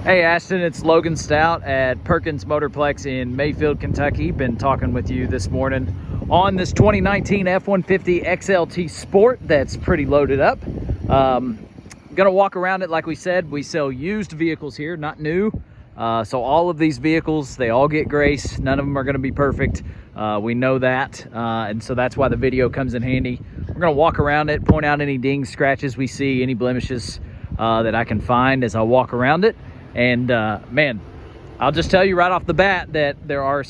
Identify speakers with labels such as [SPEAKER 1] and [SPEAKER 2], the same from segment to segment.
[SPEAKER 1] Hey Ashton, it's Logan Stout at Perkins Motorplex in Mayfield, Kentucky. Been talking with you this morning on this 2019 F-150 XLT Sport that's pretty loaded up. Gonna walk around it like we said. We sell used vehicles here, not new. So all of these vehicles, they all get grace. None of them are gonna be perfect. We know that, and so that's why the video comes in handy. We're gonna walk around it, point out any dings, scratches we see, any blemishes that I can find as I walk around it. And man, I'll just tell you right off the bat that there are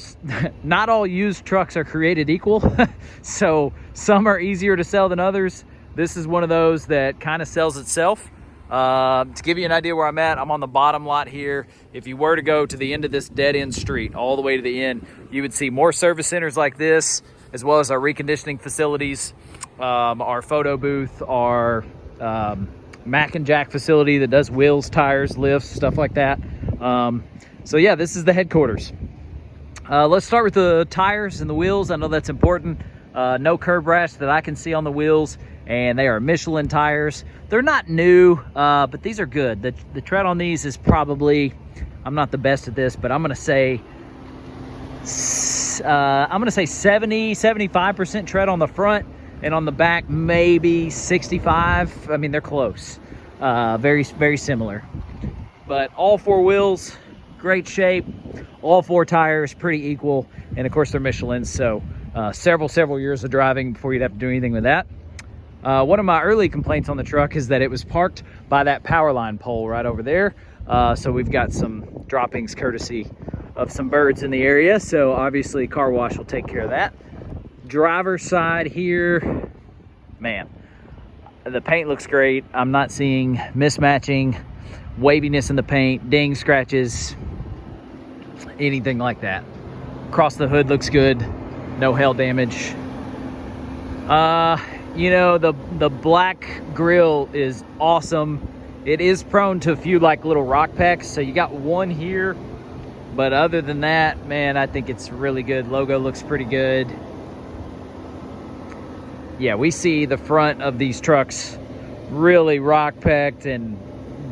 [SPEAKER 1] not all used trucks are created equal. So some are easier to sell than others. This is one of those that kind of sells itself. To give you an idea where I'm at, I'm on the bottom lot here. If you were to go to the end of this dead end street all the way to the end, you would see more service centers like this, as well as our reconditioning facilities, our photo booth, our Mac and Jack facility that does wheels, tires, lifts, stuff like that. So yeah, this is the headquarters. Let's start with the tires and the wheels. I know that's important. No curb rash that I can see on the wheels, and they are Michelin tires. They're not new, but these are good. The tread on these is probably, I'm not the best at this, but I'm gonna say 70-75% tread on the front, and on the back maybe 65. I mean, they're close. Very similar. But all four wheels, great shape. All four tires, pretty equal. And of course, they're Michelin, so several years of driving before you'd have to do anything with that. One of my early complaints on the truck is that it was parked by that power line pole right over there. So we've got some droppings courtesy of some birds in the area. So obviously car wash will take care of that. Driver's side here, man, the paint looks great. I'm not seeing mismatching, waviness in the paint, dings, scratches, anything like that. Across the hood looks good, no hail damage. You know, the black grill is awesome. It is prone to a few like little rock pecks, so you got one here, but other than that, man, I think it's really good. Logo looks pretty good. Yeah, we see the front of these trucks really rock-pecked and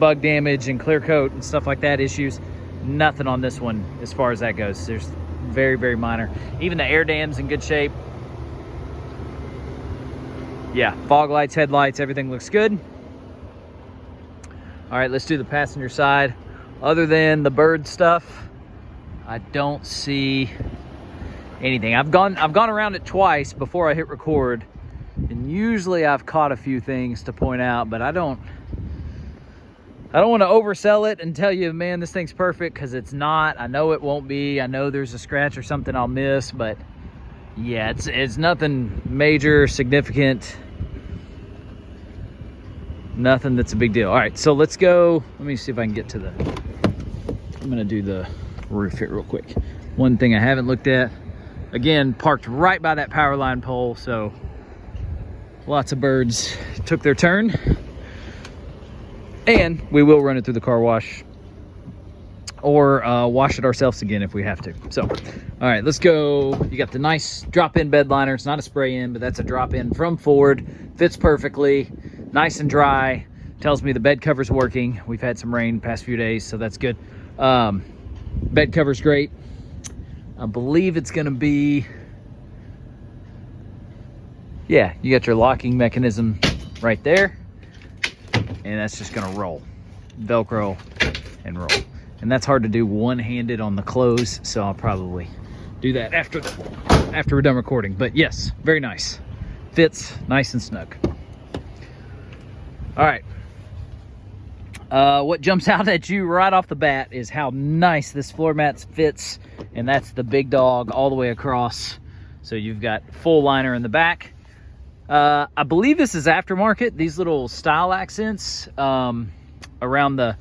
[SPEAKER 1] bug damage and clear coat and stuff like that issues. Nothing on this one as far as that goes. There's very minor. Even the air dam's in good shape. Yeah, fog lights, headlights, everything looks good. All right, let's do the passenger side. Other than the bird stuff, I don't see anything. I've gone around it twice before I hit record. And usually I've caught a few things to point out, but I don't want to oversell it and tell you, man, this thing's perfect, because it's not. I know it won't be. I know there's a scratch or something I'll miss, but yeah, it's nothing major, significant. Nothing that's a big deal. All right, so let's go. Let me see if I can get to I'm gonna do the roof here real quick. One thing I haven't looked at, again, parked right by that power line pole, so lots of birds took their turn. And we will run it through the car wash or wash it ourselves again if we have to. So, all right, let's go. You got the nice drop-in bed liner. It's not a spray-in, but that's a drop-in from Ford. Fits perfectly, nice and dry. Tells me the bed cover's working. We've had some rain the past few days, so that's good. Bed cover's great. I believe it's gonna be, yeah, you got your locking mechanism right there, and that's just gonna roll, Velcro and roll. And that's hard to do one-handed on the close, so I'll probably do that after we're done recording. But yes, very nice. Fits nice and snug. All right. What jumps out at you right off the bat is how nice this floor mat fits, and that's the big dog all the way across. So you've got full liner in the back. I believe this is aftermarket, these little style accents around the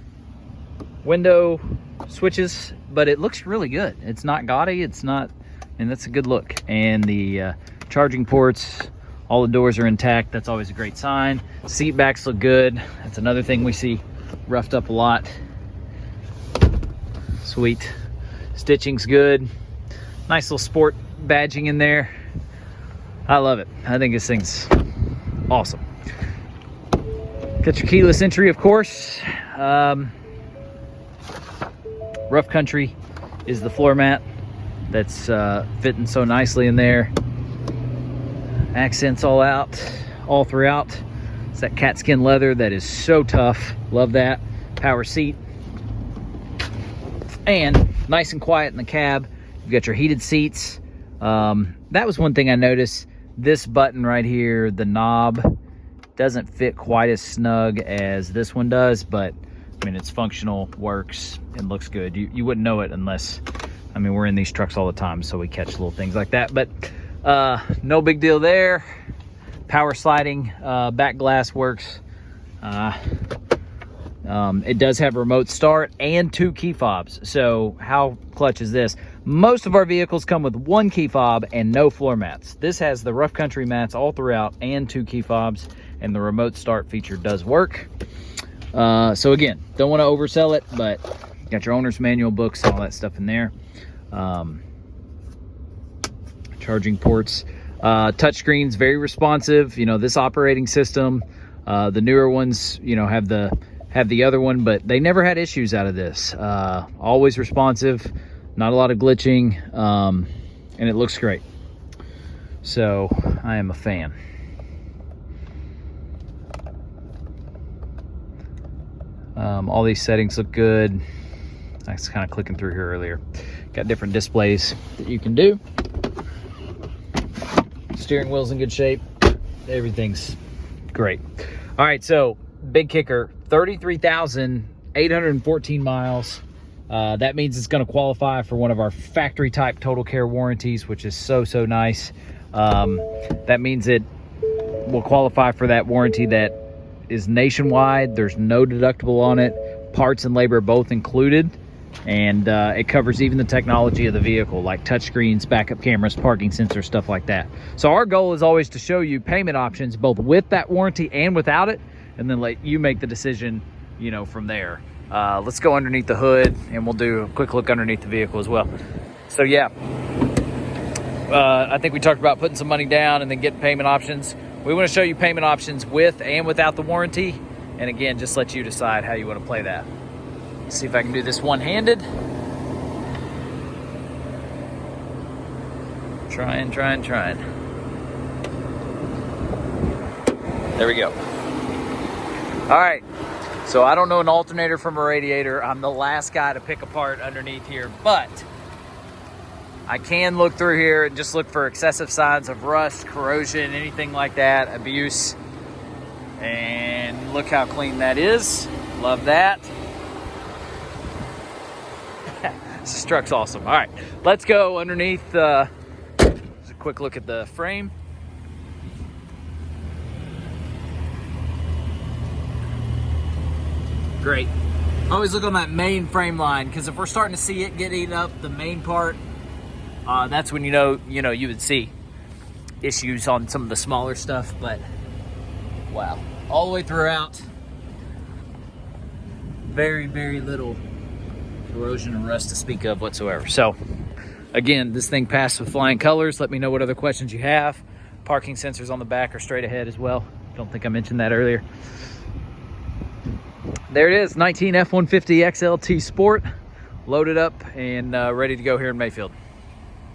[SPEAKER 1] window switches, but it looks really good. It's not gaudy, it's not, and that's a good look. And the charging ports, all the doors are intact. That's always a great sign. Seat backs look good. That's another thing we see roughed up a lot. Sweet. Stitching's good. Nice little sport badging in there. I love it. I think this thing's awesome. Got your keyless entry, of course. Rough Country is the floor mat that's fitting so nicely in there. Accents all throughout. It's that cat skin leather that is so tough. Love that. Power seat. And nice and quiet in the cab. You've got your heated seats. That was one thing I noticed. This button right here, the knob, doesn't fit quite as snug as this one does, but I mean, it's functional, works, and looks good. You wouldn't know it unless, I mean, we're in these trucks all the time, so we catch little things like that, but no big deal there. Power sliding back glass works. It does have remote start and 2 key fobs. So how clutch is this? Most of our vehicles come with 1 key fob and no floor mats. This has the Rough Country mats all throughout and 2 key fobs, and the remote start feature does work. So again, don't want to oversell it, but got your owner's manual books and all that stuff in there. Charging ports. Touchscreens, very responsive. You know, this operating system, the newer ones, you know, have the other one, but they never had issues out of this. Always responsive, not a lot of glitching, and it looks great. So I am a fan. All these settings look good. I was kind of clicking through here earlier. Got different displays that you can do. Steering wheel's in good shape. Everything's great. All right, so big kicker, 33,814 miles. That means it's going to qualify for one of our factory type total care warranties, which is so nice. That means it will qualify for that warranty that is nationwide. There's no deductible on it. Parts and labor both included, and it covers even the technology of the vehicle, like touchscreens, backup cameras, parking sensors, stuff like that. So our goal is always to show you payment options both with that warranty and without it, and then let you make the decision, you know, from there. Let's go underneath the hood and we'll do a quick look underneath the vehicle as well. So yeah, I think we talked about putting some money down and then getting payment options. We want to show you payment options with and without the warranty, and again, just let you decide how you want to play that. Let's see if I can do this one-handed. Trying. There we go. All right, so I don't know an alternator from a radiator. I'm the last guy to pick apart underneath here, but I can look through here and just look for excessive signs of rust, corrosion, anything like that, abuse. And look how clean that is. Love that. This truck's awesome. All right, let's go underneath. Just a quick look at the frame. Great. Always look on that main frame line, because if we're starting to see it get eaten up, the main part, that's when you would see issues on some of the smaller stuff. But wow, all the way throughout, very little corrosion and rust to speak of whatsoever. So again, this thing passed with flying colors. Let me know what other questions you have. Parking sensors on the back are straight ahead as well. Don't think I mentioned that earlier. There it is, 19 F-150 XLT Sport, loaded up and ready to go here in Mayfield.